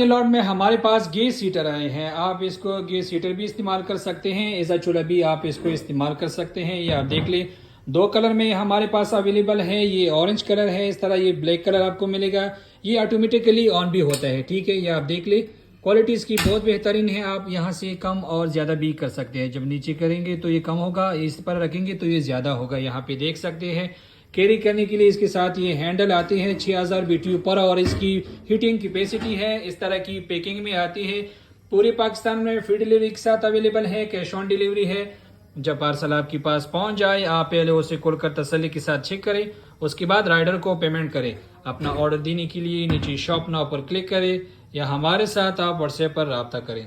ये लॉट में हमारे पास गैस हीटर आए हैं। आप इसको गैस हीटर भी इस्तेमाल कर सकते हैं, ऐसा चूल्हा भी आप इसको इस्तेमाल कर सकते हैं। ये आप देख ले, दो कलर में हमारे पास अवेलेबल है। ये ऑरेंज कलर है, इस तरह ये ब्लैक कलर आपको मिलेगा। ये ऑटोमेटिकली ऑन भी होता है, ठीक है। ये आप देख ले, क्वालिटी इसकी बहुत बेहतरीन है। आप यहाँ से कम और ज़्यादा भी कर सकते हैं। जब नीचे करेंगे तो ये कम होगा, इस पर रखेंगे तो ये ज़्यादा होगा। यहाँ पे देख सकते हैं। कैरी करने के लिए इसके साथ ये हैंडल आते हैं। 6000 BTU पर और इसकी हीटिंग कैपेसिटी है। इस तरह की पैकिंग में आती है। पूरे पाकिस्तान में फ्री डिलीवरी के साथ अवेलेबल है, कैश ऑन डिलीवरी है। जब पार्सल आपके पास पहुंच जाए, आप पहले उसे खोलकर तसल्ली के साथ चेक करें, उसके बाद राइडर को पेमेंट करें। अपना ऑर्डर देने के लिए नीचे शॉप नाउ पर क्लिक करें या हमारे साथ आप व्हाट्सएप पर रब्ता करें।